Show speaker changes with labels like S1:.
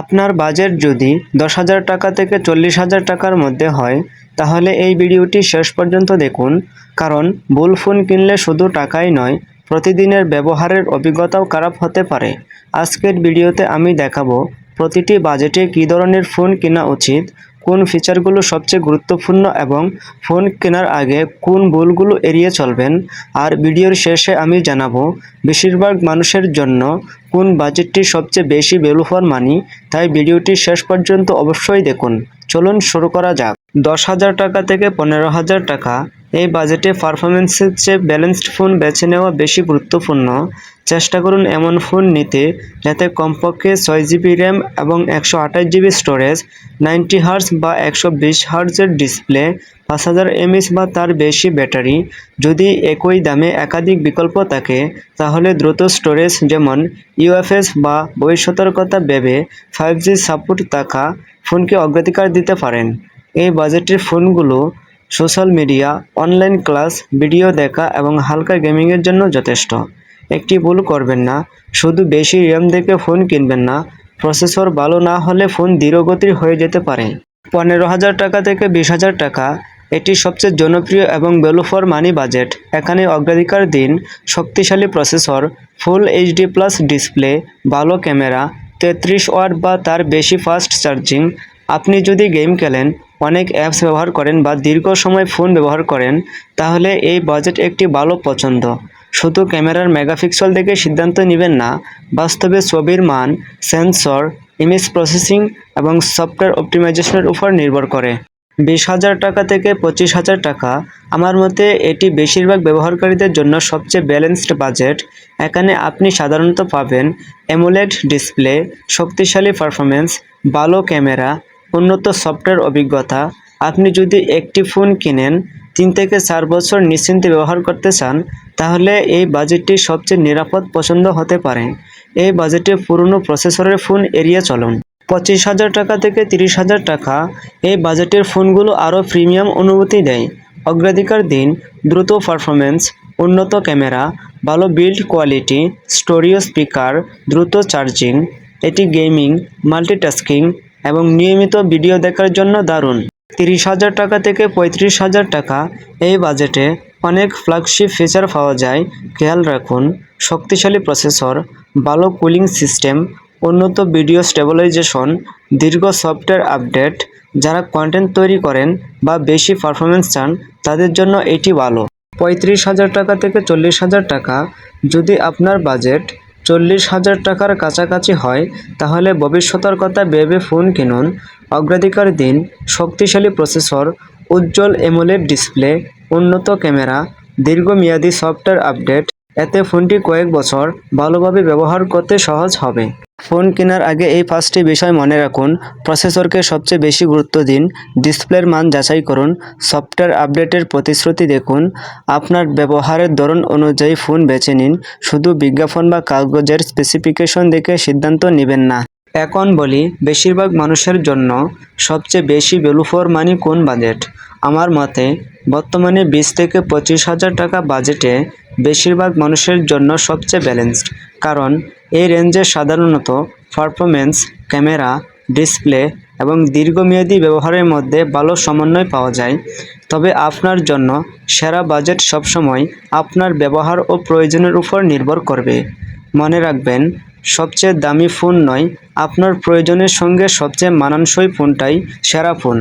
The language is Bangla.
S1: আপনার বাজেট যদি 10,000 টাকা থেকে 40,000 টাকার মধ্যে হয় তাহলে এই ভিডিওটি শেষ পর্যন্ত দেখুন, কারণ ভুল ফোন কিনলে শুধু টাকাই নয়, প্রতিদিনের ব্যবহারের অভিজ্ঞতাও খারাপ হতে পারে। আজকের ভিডিওতে আমি দেখাবো প্রতিটি বাজেটে কী ধরনের ফোন কেনা উচিত, কোন ফিচারগুলো সবচেয়ে গুরুত্বপূর্ণ এবং ফোন কেনার আগে কোন ভুলগুলো এড়িয়ে চলবেন। আর ভিডিওর শেষে আমি জানাবো বেশিরভাগ মানুষের জন্য কোন বাজেটটি সবচেয়ে বেশি ভ্যালু ফর মানি। তাই ভিডিওটি শেষ পর্যন্ত অবশ্যই দেখুন। চলুন শুরু করা যাক। 10,000 টাকা থেকে 15,000 টাকা এই বাজেটে পারফরমেন্সের চেয়ে ব্যালেন্সড ফোন বেছে নেওয়া বেশি গুরুত্বপূর্ণ। চেষ্টা করুন এমন ফোন নিতে যাতে কমপক্ষে 6GB র্যাম এবং 128GB স্টোরেজ, 90 হার্জ বা 120 হার্জের ডিসপ্লে, 5000 mAh বা তার বেশি ব্যাটারি। যদি একই দামে একাধিক বিকল্প থাকে তাহলে দ্রুত স্টোরেজ যেমন UFS বা ভবিষ্যতের কথা ভেবে 5G সাপোর্ট থাকা ফোনকে অগ্রাধিকার দিতে পারেন। এই বাজেটের ফোনগুলো social media, online class, video দেখা এবং হালকা গেমিংয়ের জন্য যথেষ্ট। একটি ভুল করবেন না, শুধু বেশি র্যাম দেখে ফোন কিনবেন না। প্রসেসর ভালো না হলে ফোন ধীরগতির হয়ে যেতে পারে। 15,000 টাকা থেকে 20,000 টাকা এটি সবচেয়ে জনপ্রিয় এবং ভ্যালু ফর মানি বাজেট। এখানে অগ্রাধিকার দিন শক্তিশালী প্রসেসর, ফুল HD+ ডিসপ্লে, ভালো ক্যামেরা, 33 ওয়াট বা তার বেশি ফাস্ট চার্জিং। আপনি যদি গেম খেলেন, অনেক অ্যাপস ব্যবহার করেন বা দীর্ঘ সময় ফোন ব্যবহার করেন তাহলে এই বাজেট একটি ভালো পছন্দ। শুধু ক্যামেরার মেগাপিক্সেল দেখে সিদ্ধান্ত নেবেন না, বাস্তবে ছবির মান, সেন্সর, ইমেজ প্রসেসিং এবং সফটওয়্যার অপটিমাইজেশনের উপর নির্ভর করে। 20,000 টাকা থেকে 25,000 টাকা আমার মতে এটি বেশিরভাগ ব্যবহারকারীদের জন্য সবচেয়ে ব্যালেন্সড বাজেট। এখানে আপনি সাধারণত পাবেন অ্যামোলেড ডিসপ্লে, শক্তিশালী পারফরমেন্স, ভালো ক্যামেরা, উন্নত সফটওয়্যার অভিজ্ঞতা। আপনি যদি একটি ফোন কিনেন 3 থেকে 4 বছর নিশ্চিন্তে ব্যবহার করতে চান তাহলে এই বাজেটটি সবচেয়ে নিরাপদ পছন্দ হতে পারে। এই বাজেটে পুরনো প্রসেসরের ফোন এড়িয়ে চলুন। 25,000 টাকা থেকে 30,000 টাকা এই বাজেটের ফোনগুলো আরও প্রিমিয়াম অনুভূতি দেয়। অগ্রাধিকার দিন দ্রুত পারফরমেন্স, উন্নত ক্যামেরা, ভালো বিল্ড কোয়ালিটি, স্টোরিও স্পিকার, দ্রুত চার্জিং। এটি গেমিং, মাল্টিটাস্কিং এবং নিয়মিত ভিডিও দেখার জন্য দারুণ। 30,000 টাকা থেকে 35,000 টাকা এই বাজেটে অনেক ফ্ল্যাগশিপ ফিচার পাওয়া যায়। খেয়াল রাখুন শক্তিশালী প্রসেসর, ভালো কুলিং সিস্টেম, উন্নত ভিডিও স্টেবিলাইজেশন, দীর্ঘ সফটওয়্যার আপডেট। যারা কন্টেন্ট তৈরি করেন বা বেশি পারফরমেন্স চান তাদের জন্য এটি ভালো। 35,000 টাকা থেকে 40,000 টাকা যদি আপনার বাজেট 40,000 টাকার কাছাকাছি হয় তাহলে ভবিষ্যতের কথা ভেবে ফোন কিনুন। অগ্রাধিকার দিন শক্তিশালী প্রসেসর, উজ্জ্বল অ্যামোলেড ডিসপ্লে, উন্নত ক্যামেরা, দীর্ঘমেয়াদী সফটওয়্যার আপডেট। এতে ফোনটি কয়েক বছর ভালোভাবে ব্যবহার করতে সহজ হবে। ফোন কেনার আগে এই 5টি বিষয় মনে রাখুন। প্রসেসরকে সবচেয়ে বেশি গুরুত্ব দিন, ডিসপ্লের মান যাচাই করুন, সফটওয়্যার আপডেটের প্রতিশ্রুতি দেখুন, আপনার ব্যবহারের ধরন অনুযায়ী ফোন বেছে নিন। শুধু বিজ্ঞাপন বা কাগজের স্পেসিফিকেশন দেখে সিদ্ধান্ত নেবেন না। এখন বলি বেশিরভাগ মানুষের জন্য সবচেয়ে বেশি ভ্যালু ফর মানি কোন বাজেট। আমার মতে বর্তমানে 20 থেকে 25,000 টাকা বাজেটে বেশিরভাগ মানুষের জন্য সবচেয়ে ব্যালেন্সড, কারণ এই রেঞ্জে সাধারণত পারফরমেন্স, ক্যামেরা, ডিসপ্লে এবং দীর্ঘমেয়াদী ব্যবহারের মধ্যে ভালো সমন্বয় পাওয়া যায়। তবে আপনার জন্য সেরা বাজেট সবসময় আপনার ব্যবহার ও প্রয়োজনের উপর নির্ভর করবে। মনে রাখবেন সবচেয়ে দামি ফোন নয়, আপনার প্রয়োজনের সঙ্গে সবচেয়ে মানানসই ফোনটাই সেরা ফোন।